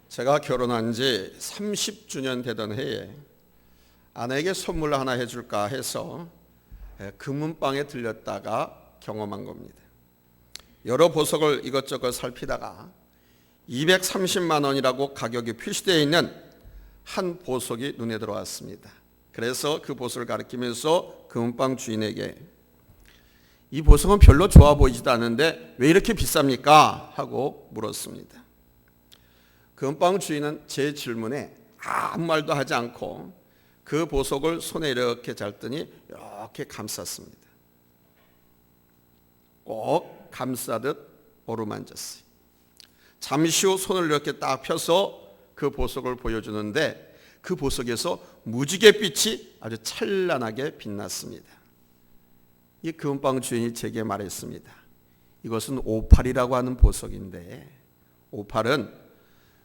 제가 결혼한 지 30주년 되던 해에 아내에게 선물 하나 해줄까 해서 금은방에 들렸다가 경험한 겁니다. 여러 보석을 이것저것 살피다가 230만 원이라고 가격이 표시되어 있는 한 보석이 눈에 들어왔습니다. 그래서 그 보석을 가리키면서 금은방 주인에게 이 보석은 별로 좋아 보이지도 않는데 왜 이렇게 비쌉니까? 하고 물었습니다. 금은방 주인은 제 질문에 아무 말도 하지 않고 그 보석을 손에 이렇게 잡더니 이렇게 감쌌습니다. 꼭 감싸듯 어루만졌어요. 잠시 후 손을 이렇게 딱 펴서 그 보석을 보여주는데 그 보석에서 무지갯빛이 아주 찬란하게 빛났습니다. 이 금은방 주인이 제게 말했습니다. 이것은 오팔이라고 하는 보석인데 오팔은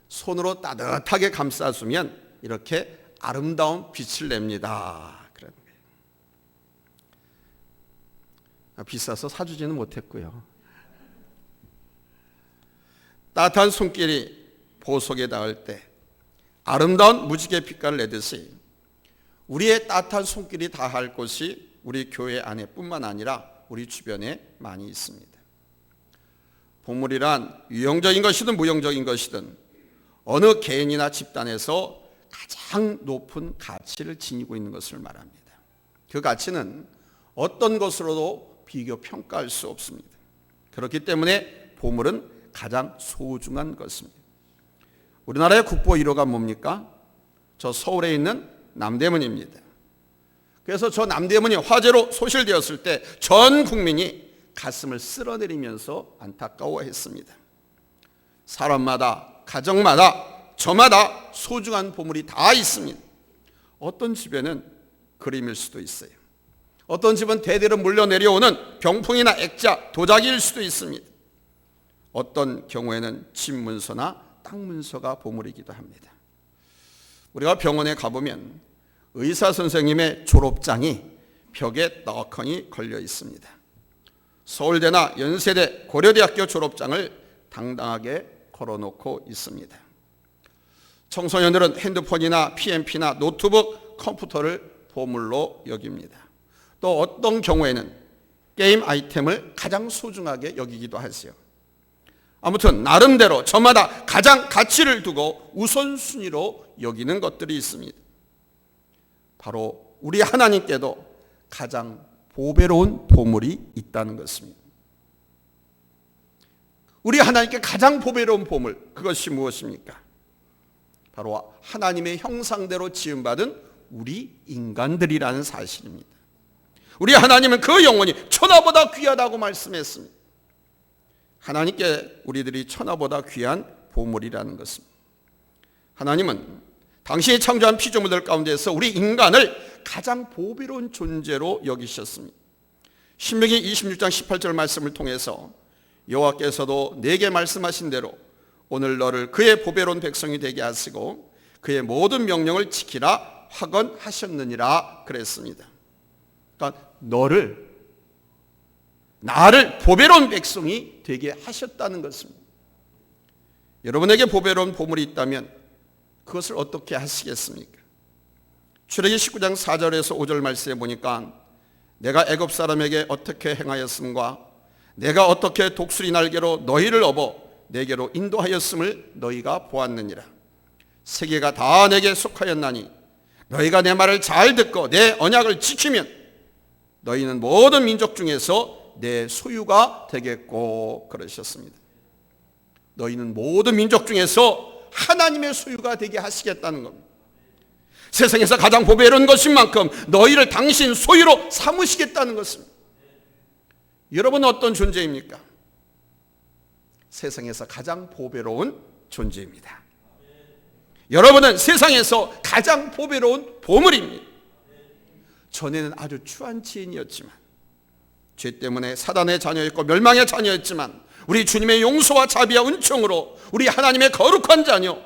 손으로 따뜻하게 감싸주면 이렇게 아름다운 빛을 냅니다. 그런 거예요. 비싸서 사주지는 못했고요. 따뜻한 손길이 보석에 닿을 때 아름다운 무지개 빛깔을 내듯이 우리의 따뜻한 손길이 닿을 곳이 우리 교회 안에뿐만 아니라 우리 주변에 많이 있습니다. 보물이란 유형적인 것이든 무형적인 것이든 어느 개인이나 집단에서 가장 높은 가치를 지니고 있는 것을 말합니다. 그 가치는 어떤 것으로도 비교 평가할 수 없습니다. 그렇기 때문에 보물은 가장 소중한 것입니다. 우리나라의 국보 1호가 뭡니까? 저 서울에 있는 남대문입니다. 그래서 저 남대문이 화재로 소실되었을 때 전 국민이 가슴을 쓸어내리면서 안타까워했습니다. 사람마다, 가정마다, 저마다 소중한 보물이 다 있습니다. 어떤 집에는 그림일 수도 있어요. 어떤 집은 대대로 물려 내려오는 병풍이나 액자, 도자기일 수도 있습니다. 어떤 경우에는 집 문서나 땅 문서가 보물이기도 합니다. 우리가 병원에 가보면 의사 선생님의 졸업장이 벽에 떡하니 걸려 있습니다. 서울대나 연세대, 고려대학교 졸업장을 당당하게 걸어놓고 있습니다. 청소년들은 핸드폰이나 PMP나 노트북, 컴퓨터를 보물로 여깁니다. 또 어떤 경우에는 게임 아이템을 가장 소중하게 여기기도 하세요. 아무튼 나름대로 저마다 가장 가치를 두고 우선순위로 여기는 것들이 있습니다. 바로 우리 하나님께도 가장 보배로운 보물이 있다는 것입니다. 우리 하나님께 가장 보배로운 보물, 그것이 무엇입니까? 바로 하나님의 형상대로 지음받은 우리 인간들이라는 사실입니다. 우리 하나님은 그 영혼이 천하보다 귀하다고 말씀했습니다. 하나님께 우리들이 천하보다 귀한 보물이라는 것입니다. 하나님은 당신이 창조한 피조물들 가운데서 우리 인간을 가장 보배로운 존재로 여기셨습니다. 신명기 26장 18절 말씀을 통해서 여호와께서도 내게 말씀하신 대로 오늘 너를 그의 보배로운 백성이 되게 하시고 그의 모든 명령을 지키라 확언하셨느니라 그랬습니다. 그러니까 나를 보배로운 백성이 되게 하셨다는 것입니다. 여러분에게 보배로운 보물이 있다면 그것을 어떻게 하시겠습니까? 출애기 19장 4절에서 5절 말씀에 보니까 내가 애굽 사람에게 어떻게 행하였음과 내가 어떻게 독수리 날개로 너희를 업어 내게로 인도하였음을 너희가 보았느니라. 세계가 다 내게 속하였나니 너희가 내 말을 잘 듣고 내 언약을 지키면 너희는 모든 민족 중에서 내 소유가 되겠고 그러셨습니다. 너희는 모든 민족 중에서 하나님의 소유가 되게 하시겠다는 겁니다. 세상에서 가장 보배로운 것인 만큼 너희를 당신 소유로 삼으시겠다는 것입니다. 여러분은 어떤 존재입니까? 세상에서 가장 보배로운 존재입니다. 여러분은 세상에서 가장 보배로운 보물입니다. 전에는 아주 추한 지인이었지만 죄 때문에 사단의 자녀였고 멸망의 자녀였지만 우리 주님의 용서와 자비와 은총으로 우리 하나님의 거룩한 자녀,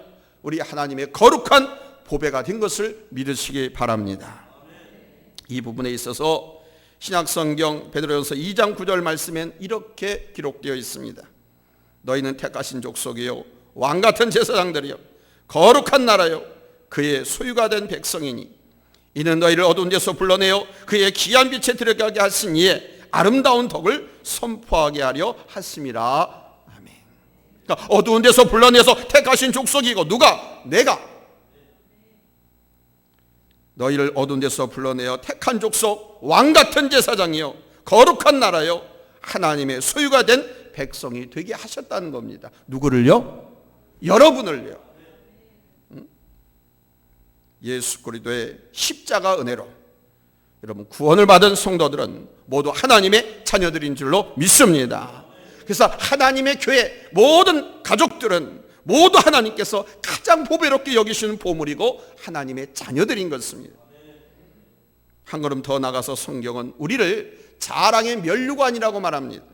우리 하나님의 거룩한 보배가 된 것을 믿으시기 바랍니다. 이 부분에 있어서 신약성경 베드로전서 2장 9절 말씀엔 이렇게 기록되어 있습니다. 너희는 택하신 족속이요 왕같은 제사장들이요 거룩한 나라요 그의 소유가 된 백성이니 이는 너희를 어두운 데서 불러내어 그의 귀한 빛에 들어가게 하신 이의 아름다운 덕을 선포하게 하려 하심이라. 아멘. 그러니까 어두운 데서 불러내서 택하신 족속이고 누가? 내가. 너희를 어두운 데서 불러내어 택한 족속, 왕같은 제사장이요 거룩한 나라요 하나님의 소유가 된 백성이 되게 하셨다는 겁니다. 누구를요? 여러분을요. 예수 그리스도의 십자가 은혜로 여러분 구원을 받은 성도들은 모두 하나님의 자녀들인 줄로 믿습니다. 그래서 하나님의 교회 모든 가족들은 모두 하나님께서 가장 보배롭게 여기시는 보물이고 하나님의 자녀들인 것입니다. 한 걸음 더 나가서 성경은 우리를 자랑의 면류관이라고 말합니다.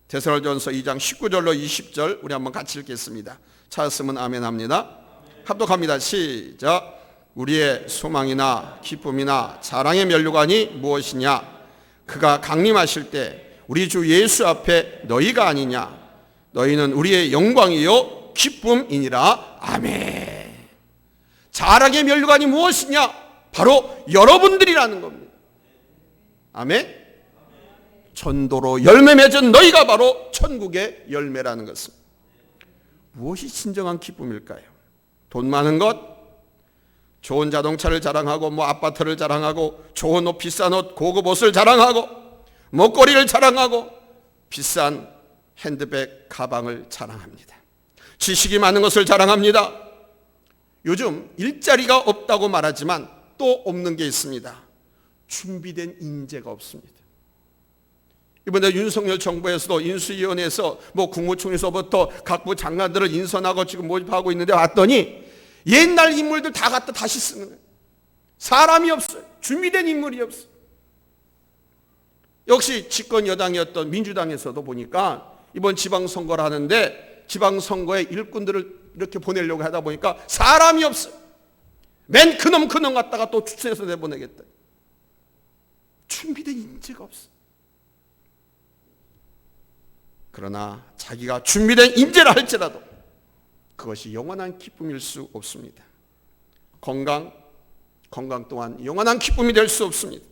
데살로니가전서 2장 19절로 20절 우리 한번 같이 읽겠습니다. 찾았으면 아멘 합니다. 합독합니다. 시작. 우리의 소망이나 기쁨이나 자랑의 면류관이 무엇이냐? 그가 강림하실 때 우리 주 예수 앞에 너희가 아니냐? 너희는 우리의 영광이요 기쁨이니라. 아멘. 자랑의 면류관이 무엇이냐? 바로 여러분들이라는 겁니다. 아멘. 전도로 열매 맺은 너희가 바로 천국의 열매라는 것은 무엇이 진정한 기쁨일까요? 돈 많은 것, 좋은 자동차를 자랑하고 아파트를 자랑하고 좋은 옷, 비싼 옷, 고급 옷을 자랑하고 먹거리를 자랑하고 비싼 핸드백, 가방을 자랑합니다. 지식이 많은 것을 자랑합니다. 요즘 일자리가 없다고 말하지만 또 없는 게 있습니다. 준비된 인재가 없습니다. 이번에 윤석열 정부에서도 인수위원회에서 국무총리서부터 각부 장관들을 인선하고 지금 모집하고 있는데 왔더니 옛날 인물들 다 갖다 다시 쓰는 거예요. 사람이 없어요. 준비된 인물이 없어요. 역시 집권 여당이었던 민주당에서도 보니까 이번 지방선거를 하는데 지방선거에 일꾼들을 이렇게 보내려고 하다 보니까 사람이 없어요. 맨 그놈 갖다가 또 추천해서 내보내겠다. 준비된 인재가 없어요. 그러나 자기가 준비된 인재라 할지라도 그것이 영원한 기쁨일 수 없습니다. 건강 또한 영원한 기쁨이 될 수 없습니다.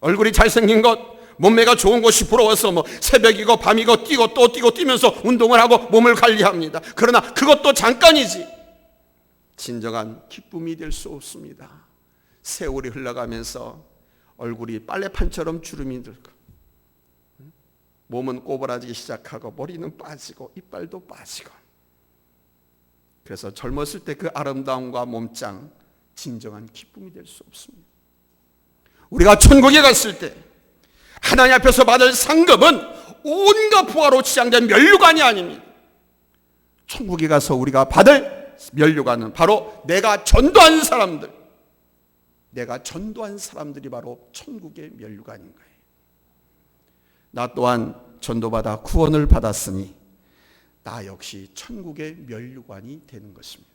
얼굴이 잘생긴 것, 몸매가 좋은 것이 부러워서 새벽이고 밤이고 뛰고 또 뛰고 뛰면서 운동을 하고 몸을 관리합니다. 그러나 그것도 잠깐이지 진정한 기쁨이 될 수 없습니다. 세월이 흘러가면서 얼굴이 빨래판처럼 주름이 들고 몸은 꼬부라지기 시작하고 머리는 빠지고 이빨도 빠지고 그래서 젊었을 때 그 아름다움과 몸짱 진정한 기쁨이 될 수 없습니다. 우리가 천국에 갔을 때 하나님 앞에서 받을 상급은 온갖 부하로 치장된 면류관이 아닙니다. 천국에 가서 우리가 받을 면류관은 바로 내가 전도한 사람들이 바로 천국의 면류관인 거예요. 나 또한 전도받아 구원을 받았으니 나 역시 천국의 면류관이 되는 것입니다.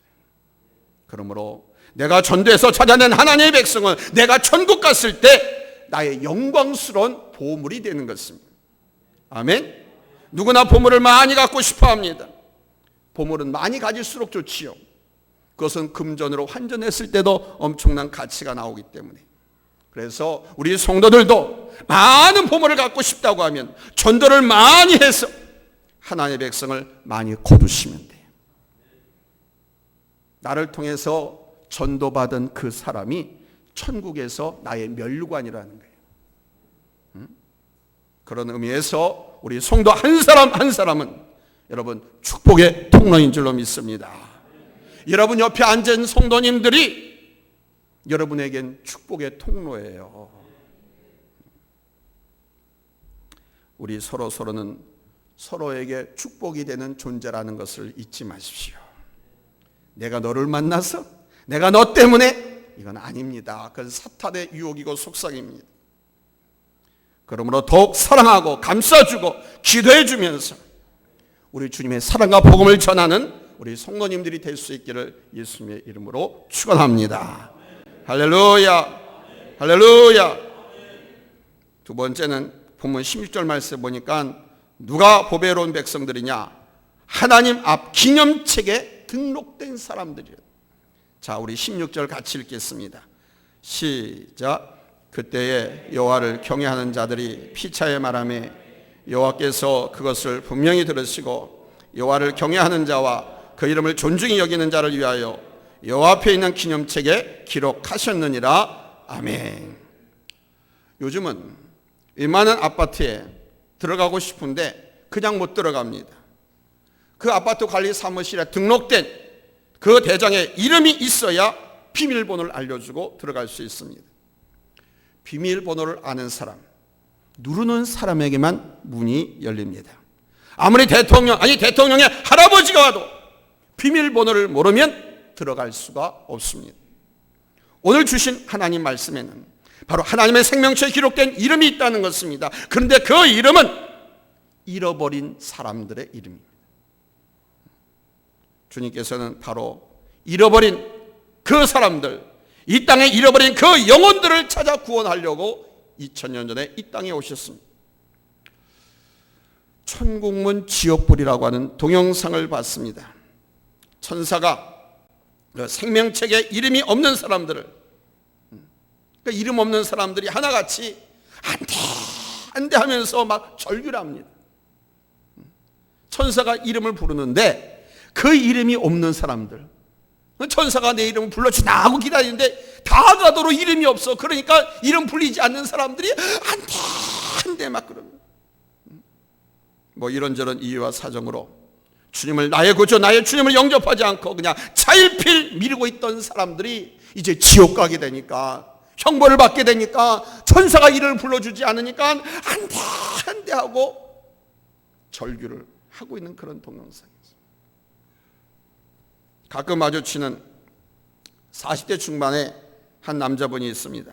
그러므로 내가 전도해서 찾아낸 하나님의 백성은 내가 천국 갔을 때 나의 영광스러운 보물이 되는 것입니다. 아멘. 누구나 보물을 많이 갖고 싶어 합니다. 보물은 많이 가질수록 좋지요. 그것은 금전으로 환전했을 때도 엄청난 가치가 나오기 때문에 그래서 우리 성도들도 많은 보물을 갖고 싶다고 하면 전도를 많이 해서 하나님의 백성을 많이 거두시면 돼요. 나를 통해서 전도받은 그 사람이 천국에서 나의 면류관이라는 거예요. 그런 의미에서 우리 성도 한 사람 한 사람은 여러분 축복의 통로인 줄로 믿습니다. 여러분 옆에 앉은 성도님들이 여러분에겐 축복의 통로예요. 우리 서로는 서로에게 축복이 되는 존재라는 것을 잊지 마십시오. 내가 너를 만나서 내가 너 때문에 이건 아닙니다. 그건 사탄의 유혹이고 속삭입니다. 그러므로 더욱 사랑하고 감싸주고 기도해주면서 우리 주님의 사랑과 복음을 전하는 우리 성도님들이 될 수 있기를 예수님의 이름으로 축원합니다. 할렐루야, 할렐루야. 두 번째는 본문 16절 말씀 보니까 누가 보배로운 백성들이냐? 하나님 앞 기념책에 대장에 등록된 사람들이에요. 자, 우리 16절 같이 읽겠습니다. 시작. 그때에 여호와를 경외하는 자들이 피차에 말하며 여호와께서 그것을 분명히 들으시고 여호와를 경외하는 자와 그 이름을 존중히 여기는 자를 위하여 여호와 앞에 있는 기념책에 기록하셨느니라. 아멘. 요즘은 웬만한 아파트에 들어가고 싶은데 그냥 못 들어갑니다. 그 아파트 관리 사무실에 등록된 그 대장의 이름이 있어야 비밀번호를 알려주고 들어갈 수 있습니다. 비밀번호를 아는 사람, 누르는 사람에게만 문이 열립니다. 아무리 대통령의 할아버지가 와도 비밀번호를 모르면 들어갈 수가 없습니다. 오늘 주신 하나님 말씀에는 바로 하나님의 생명冊에 기록된 이름이 있다는 것입니다. 그런데 그 이름은 잃어버린 사람들의 이름입니다. 주님께서는 바로 잃어버린 그 사람들, 이 땅에 잃어버린 그 영혼들을 찾아 구원하려고 2000년 전에 이 땅에 오셨습니다. 천국문 지옥불이라고 하는 동영상을 봤습니다. 천사가 생명책에 이름이 없는 사람들을, 그러니까 이름 없는 사람들이 하나같이 안 돼 하면서 막 절규를 합니다. 천사가 이름을 부르는데 그 이름이 없는 사람들, 천사가 내 이름을 불러주나 하고 기다리는데 다 가도록 이름이 없어. 그러니까 이름 불리지 않는 사람들이 안 돼 막 그럽니다. 뭐 이런저런 이유와 사정으로 주님을, 나의 구주 나의 주님을 영접하지 않고 그냥 차일필 미루고 있던 사람들이 이제 지옥 가게 되니까, 형벌을 받게 되니까, 천사가 이름을 불러주지 않으니까 안 돼 하고 절규를 하고 있는 그런 동영상이었어요. 가끔 마주치는 40대 중반의 한 남자분이 있습니다.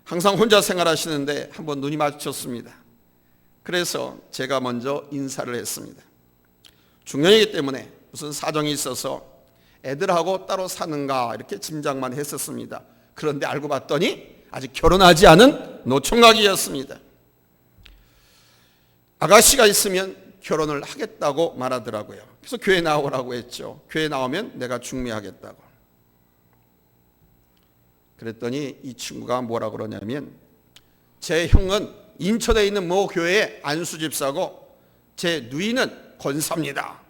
항상 혼자 생활하시는데 한번 눈이 마주쳤습니다. 그래서 제가 먼저 인사를 했습니다. 중년이기 때문에 무슨 사정이 있어서 애들하고 따로 사는가 이렇게 짐작만 했었습니다. 그런데 알고 봤더니 아직 결혼하지 않은 노총각이었습니다. 아가씨가 있으면 결혼을 하겠다고 말하더라고요. 그래서 교회 나오라고 했죠. 교회 나오면 내가 중매하겠다고. 그랬더니 이 친구가 뭐라 그러냐면, 제 형은 인천에 있는 모 교회의 안수집사고 제 누이는 권사입니다.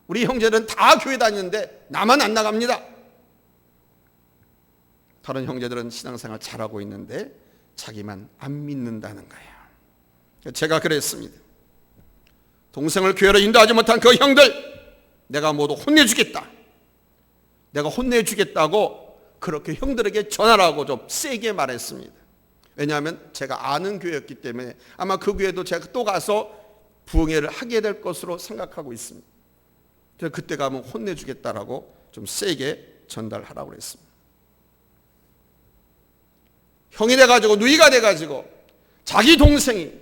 우리 형제는 다 교회 다니는데 나만 안 나갑니다. 다른 형제들은 신앙생활 잘하고 있는데 자기만 안 믿는다는 거예요. 제가 그랬습니다. 동생을 교회로 인도하지 못한 그 형들 내가 모두 혼내주겠다. 내가 혼내주겠다고 그렇게 형들에게 전하라고 좀 세게 말했습니다. 왜냐하면 제가 아는 교회였기 때문에 아마 그 교회도 제가 또 가서 부흥회를 하게 될 것으로 생각하고 있습니다. 그래서 그때 가면 혼내주겠다라고 좀 세게 전달하라고 그랬습니다. 형이 돼가지고 누이가 돼가지고 자기 동생이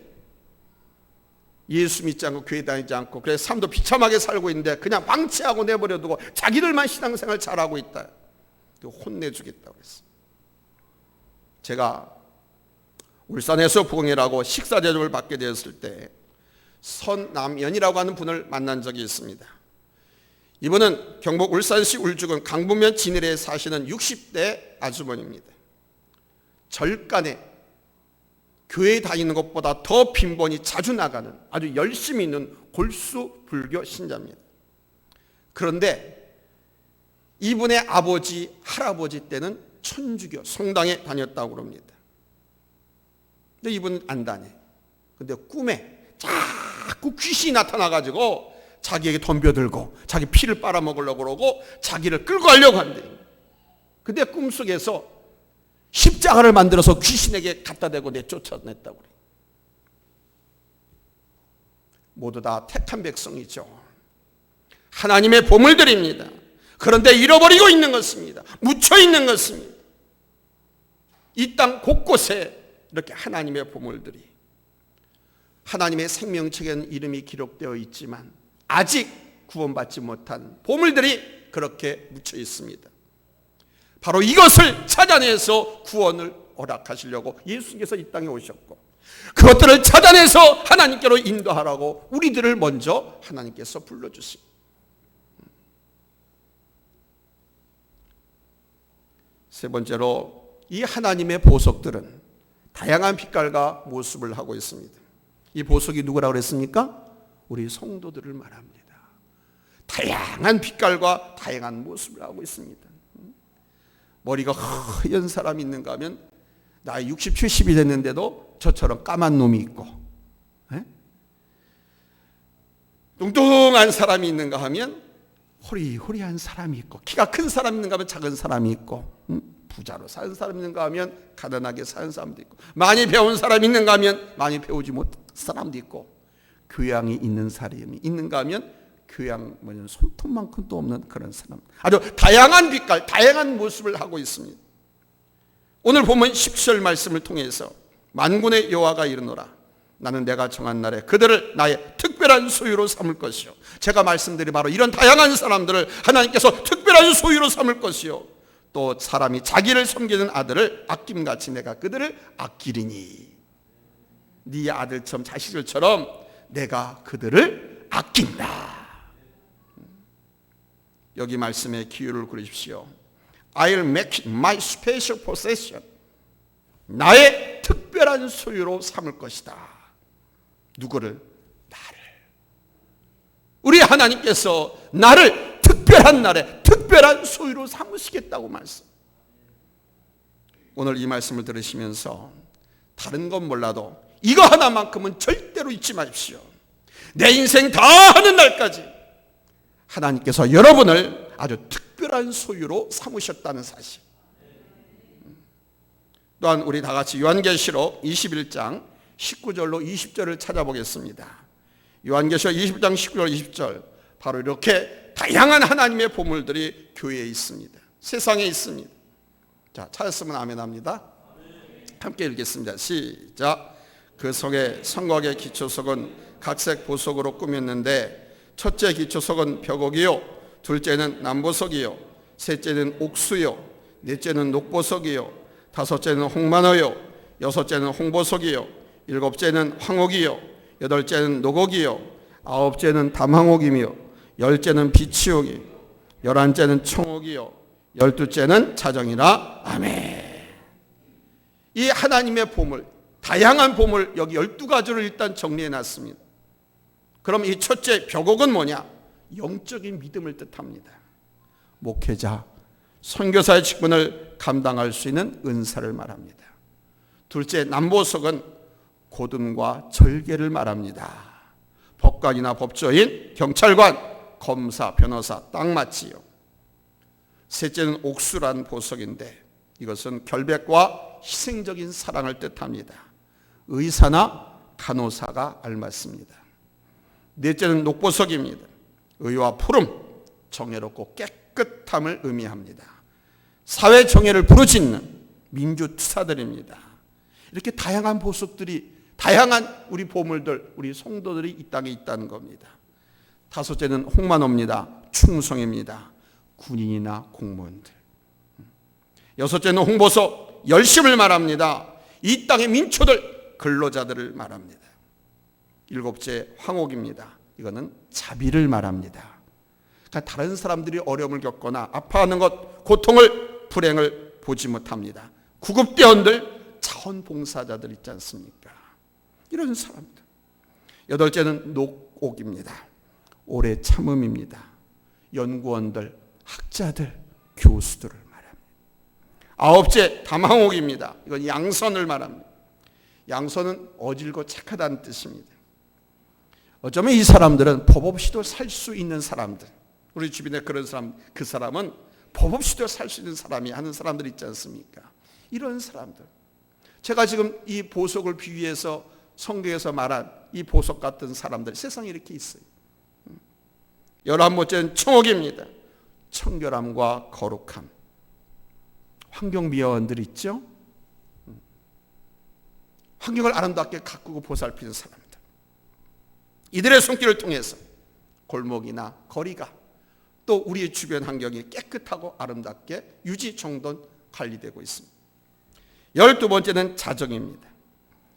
예수 믿지 않고 교회 다니지 않고 그래서 삶도 비참하게 살고 있는데 그냥 방치하고 내버려두고 자기들만 신앙생활 잘하고 있다. 혼내주겠다고 했어요. 제가 울산에서 부흥회라고 식사 대접을 받게 되었을 때 선남연이라고 하는 분을 만난 적이 있습니다. 이분은 경북 울산시 울주군 강북면 진일에 사시는 60대 아주머니입니다. 절간에 교회 다니는 것보다 더 빈번히 자주 나가는 아주 열심히 있는 골수 불교 신자입니다. 그런데 이분의 아버지, 할아버지 때는 천주교 성당에 다녔다고 그럽니다. 근데 이분은 안 다녀. 근데 꿈에 자꾸 귀신이 나타나가지고 자기에게 덤벼들고 자기 피를 빨아먹으려고 그러고 자기를 끌고 가려고 한대. 근데 꿈속에서 십자가를 만들어서 귀신에게 갖다 대고 내쫓아냈다고 그래. 모두 다 택한 백성이죠. 하나님의 보물들입니다. 그런데 잃어버리고 있는 것입니다. 묻혀 있는 것입니다. 이 땅 곳곳에 이렇게 하나님의 보물들이, 하나님의 생명책에는 이름이 기록되어 있지만 아직 구원받지 못한 보물들이 그렇게 묻혀 있습니다. 바로 이것을 찾아내서 구원을 허락하시려고 예수님께서 이 땅에 오셨고, 그것들을 찾아내서 하나님께로 인도하라고 우리들을 먼저 하나님께서 불러주십니다. 세 번째로 이 하나님의 보석들은 다양한 빛깔과 모습을 하고 있습니다. 이 보석이 누구라고 그랬습니까? 우리 성도들을 말합니다. 다양한 빛깔과 다양한 모습을 하고 있습니다. 머리가 허연 사람이 있는가 하면 나이 60, 70이 됐는데도 저처럼 까만 놈이 있고, 뚱뚱한 사람이 있는가 하면 호리호리한 사람이 있고, 키가 큰 사람이 있는가 하면 작은 사람이 있고, 부자로 사는 사람이 있는가 하면 가난하게 사는 사람도 있고, 많이 배운 사람이 있는가 하면 많이 배우지 못한 사람도 있고, 교양이 있는 사람이 있는가 하면 교양 손톱만큼도 없는 그런 사람, 아주 다양한 빛깔, 다양한 모습을 하고 있습니다. 오늘 보면 10절 말씀을 통해서 만군의 여호와가 이르노라, 나는 내가 정한 날에 그들을 나의 특별한 소유로 삼을 것이요. 제가 말씀드린 바로 이런 다양한 사람들을 하나님께서 특별한 소유로 삼을 것이요, 또 사람이 자기를 섬기는 아들을 아낌같이 내가 그들을 아끼리니, 네 아들처럼 자식들처럼 내가 그들을 아낀다. 여기 말씀에 기회를 그리십시오. I'll make it my special possession. 나의 특별한 소유로 삼을 것이다. 누구를? 나를. 우리 하나님께서 나를 특별한 날에 특별한 소유로 삼으시겠다고 말씀. 오늘 이 말씀을 들으시면서 다른 건 몰라도 이거 하나만큼은 절대로 잊지 마십시오. 내 인생 다 하는 날까지 하나님께서 여러분을 아주 특별한 소유로 삼으셨다는 사실. 또한 우리 다 같이 요한계시록 21장 19절로 20절을 찾아보겠습니다. 요한계시록 21장 19절 20절, 바로 이렇게 다양한 하나님의 보물들이 교회에 있습니다. 세상에 있습니다. 자, 찾았으면 아멘 합니다. 함께 읽겠습니다. 시작. 그 속에 성곽의 기초석은 각색 보석으로 꾸몄는데, 첫째 기초석은 벽옥이요, 둘째는 남보석이요, 셋째는 옥수요, 넷째는 녹보석이요, 다섯째는 홍만어요, 여섯째는 홍보석이요, 일곱째는 황옥이요, 여덟째는 녹옥이요, 아홉째는 담황옥이며, 열째는 비치옥이, 열한째는 청옥이요, 열두째는 자정이라. 아멘. 이 하나님의 보물, 다양한 보물, 여기 12가지를 일단 정리해 놨습니다. 그럼 이 첫째 벽옥은 뭐냐? 영적인 믿음을 뜻합니다. 목회자, 선교사의 직분을 감당할 수 있는 은사를 말합니다. 둘째 남보석은 고등과 절개를 말합니다. 법관이나 법조인, 경찰관, 검사, 변호사 딱 맞지요. 셋째는 옥수란 보석인데, 이것은 결백과 희생적인 사랑을 뜻합니다. 의사나 간호사가 알맞습니다. 넷째는 녹보석입니다. 의와 푸름, 정의롭고 깨끗함을 의미합니다. 사회 정의를 부르짖는 민주투사들입니다. 이렇게 다양한 보석들이, 다양한 우리 보물들, 우리 성도들이 이 땅에 있다는 겁니다. 다섯째는 홍만호입니다. 충성입니다. 군인이나 공무원들. 여섯째는 홍보석, 열심을 말합니다. 이 땅의 민초들, 근로자들을 말합니다. 일곱째 황옥입니다. 이거는 자비를 말합니다. 그러니까 다른 사람들이 어려움을 겪거나 아파하는 것, 고통을, 불행을 보지 못합니다. 구급대원들, 자원봉사자들 있지 않습니까? 이런 사람들. 여덟째는 녹옥입니다. 오래 참음입니다. 연구원들, 학자들, 교수들을 말합니다. 아홉째 담황옥입니다. 이건 양선을 말합니다. 양선은 어질고 착하다는 뜻입니다. 어쩌면 이 사람들은 법 없이도 살 수 있는 사람들, 우리 주변에 그런 사람, 그 사람은 법 없이도 살 수 있는 사람이 하는 사람들 있지 않습니까? 이런 사람들. 제가 지금 이 보석을 비유해서 성경에서 말한 이 보석 같은 사람들, 세상에 이렇게 있어요. 11번째는 청옥입니다. 청결함과 거룩함. 환경미화원들 있죠? 환경을 아름답게 가꾸고 보살피는 사람들. 이들의 손길을 통해서 골목이나 거리가, 또 우리의 주변 환경이 깨끗하고 아름답게 유지, 정돈, 관리되고 있습니다. 12번째는 자정입니다.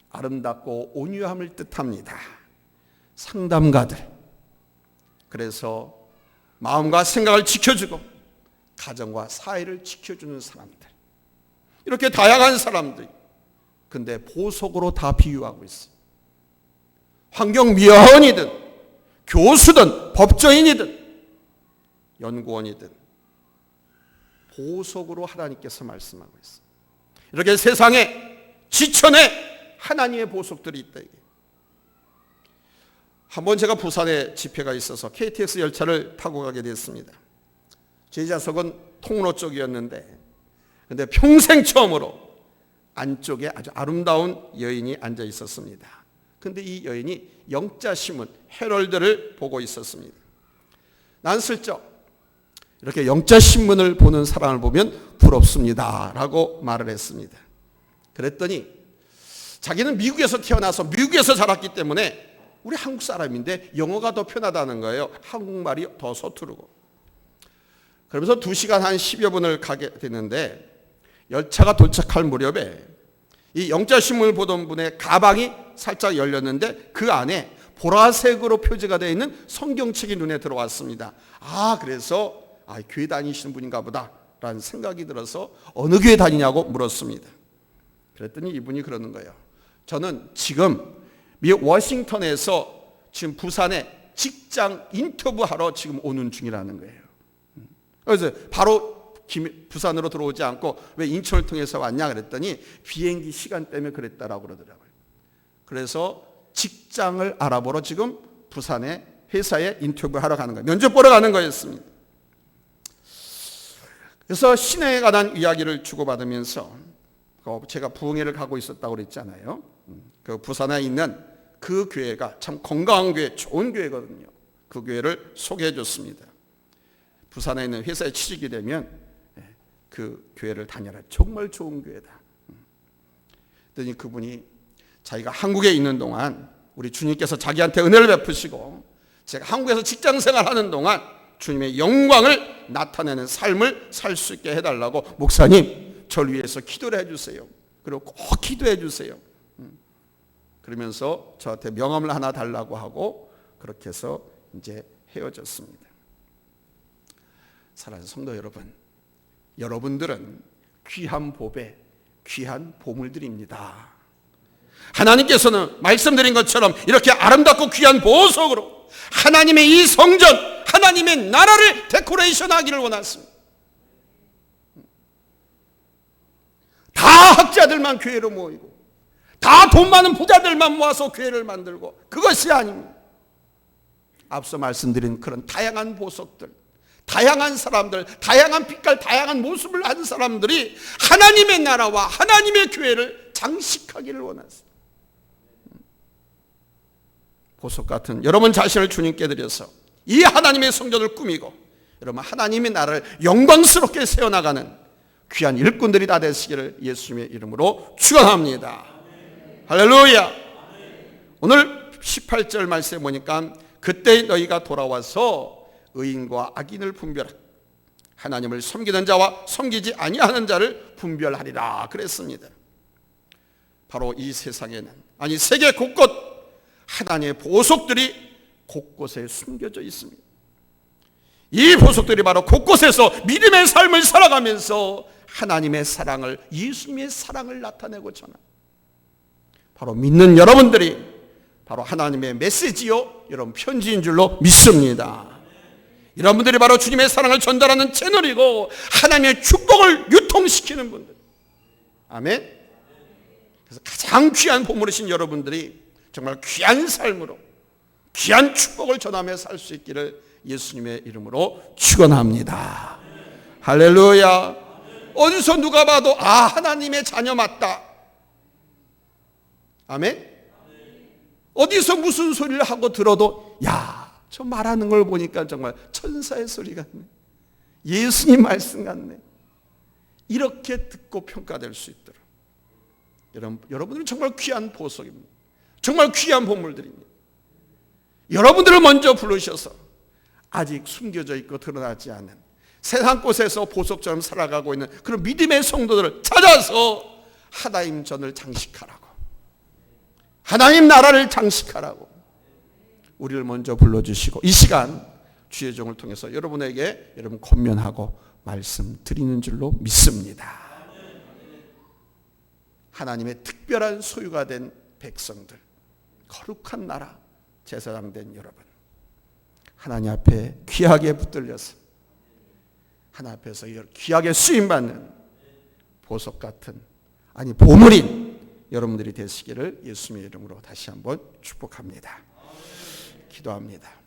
아름답고 온유함을 뜻합니다. 상담가들. 그래서 마음과 생각을 지켜주고 가정과 사회를 지켜주는 사람들. 이렇게 다양한 사람들이. 근데 보석으로 다 비유하고 있어요. 환경미화원이든 교수든 법조인이든 연구원이든 보석으로 하나님께서 말씀하고 있어요. 이렇게 세상에 지천에 하나님의 보석들이 있다. 이게. 한번 제가 부산에 집회가 있어서 KTX 열차를 타고 가게 됐습니다. 제 좌석은 통로 쪽이었는데 근데 평생 처음으로 안쪽에 아주 아름다운 여인이 앉아 있었습니다. 근데 이 여인이 영자신문 헤럴드를 보고 있었습니다. 난 슬쩍 이렇게 영자신문을 보는 사람을 보면 부럽습니다 라고 말을 했습니다. 그랬더니 자기는 미국에서 태어나서 미국에서 자랐기 때문에 우리 한국 사람인데 영어가 더 편하다는 거예요. 한국말이 더 서투르고. 그러면서 2시간 한 10여 분을 가게 됐는데 열차가 도착할 무렵에 이 영자신문을 보던 분의 가방이 살짝 열렸는데 그 안에 보라색으로 표지가 되어 있는 성경책이 눈에 들어왔습니다. 그래서 교회 다니시는 분인가 보다 라는 생각이 들어서 어느 교회 다니냐고 물었습니다. 그랬더니 이분이 그러는 거예요. 저는 지금 미국 워싱턴에서 지금 부산에 직장 인터뷰하러 지금 오는 중이라는 거예요. 그래서 바로 부산으로 들어오지 않고 왜 인천을 통해서 왔냐 그랬더니 비행기 시간 때문에 그랬다라고 그러더라고요. 그래서 직장을 알아보러 지금 부산에 회사에 인터뷰하러 가는 거예요. 면접 보러 가는 거였습니다. 그래서 신앙에 관한 이야기를 주고받으면서 제가 부흥회를 가고 있었다고 그랬잖아요. 그 부산에 있는 그 교회가 참 건강한 교회, 좋은 교회거든요. 그 교회를 소개해 줬습니다. 부산에 있는 회사에 취직이 되면 그 교회를 다녀라. 정말 좋은 교회다. 그랬더니 그분이 자기가 한국에 있는 동안 우리 주님께서 자기한테 은혜를 베푸시고 제가 한국에서 직장생활 하는 동안 주님의 영광을 나타내는 삶을 살 수 있게 해달라고 목사님 저를 위해서 기도를 해주세요. 그리고 꼭 기도해 주세요. 그러면서 저한테 명함을 하나 달라고 하고 그렇게 해서 이제 헤어졌습니다. 사랑하는 성도 여러분, 여러분들은 귀한 보배, 귀한 보물들입니다. 하나님께서는 말씀드린 것처럼 이렇게 아름답고 귀한 보석으로 하나님의 이 성전, 하나님의 나라를 데코레이션하기를 원하십니다. 다 학자들만 교회로 모이고 다 돈 많은 부자들만 모아서 교회를 만들고 그것이 아닙니다. 앞서 말씀드린 그런 다양한 보석들, 다양한 사람들, 다양한 빛깔, 다양한 모습을 한 사람들이 하나님의 나라와 하나님의 교회를 장식하기를 원하십니다. 보석 같은 여러분 자신을 주님께 드려서 이 하나님의 성전을 꾸미고 여러분 하나님의 나라를 영광스럽게 세워나가는 귀한 일꾼들이 다 되시기를 예수님의 이름으로 축원합니다. 할렐루야. 오늘 18절 말씀에 보니까 그때 너희가 돌아와서 의인과 악인을 분별하라. 하나님을 섬기는 자와 섬기지 아니하는 자를 분별하리라 그랬습니다. 바로 이 세상에는 아니 세계 곳곳 하나님의 보석들이 곳곳에 숨겨져 있습니다. 이 보석들이 바로 곳곳에서 믿음의 삶을 살아가면서 하나님의 사랑을, 예수님의 사랑을 나타내고 전합니다. 바로 믿는 여러분들이 바로 하나님의 메시지요, 여러분 편지인 줄로 믿습니다. 여러분들이 바로 주님의 사랑을 전달하는 채널이고 하나님의 축복을 유통시키는 분들. 아멘. 그래서 가장 귀한 보물이신 여러분들이 정말 귀한 삶으로 귀한 축복을 전하며 살 수 있기를 예수님의 이름으로 축원합니다. 할렐루야. 어디서 누가 봐도 하나님의 자녀 맞다. 아멘. 어디서 무슨 소리를 하고 들어도 저 말하는 걸 보니까 정말 천사의 소리 같네. 예수님 말씀 같네. 이렇게 듣고 평가될 수 있도록 여러분들은 정말 귀한 보석입니다. 정말 귀한 보물들입니다. 여러분들을 먼저 부르셔서 아직 숨겨져 있고 드러나지 않은 세상 곳에서 보석처럼 살아가고 있는 그런 믿음의 성도들을 찾아서 하나님 전을 장식하라고, 하나님 나라를 장식하라고 우리를 먼저 불러주시고 이 시간 주의 종을 통해서 여러분에게 여러분 권면하고 말씀드리는 줄로 믿습니다. 하나님의 특별한 소유가 된 백성들, 거룩한 나라, 제사장 된 여러분, 하나님 앞에 귀하게 붙들려서 하나님 앞에서 귀하게 쓰임받는 보석 같은, 아니 보물인 여러분들이 되시기를 예수님의 이름으로 다시 한번 축복합니다. 기도합니다.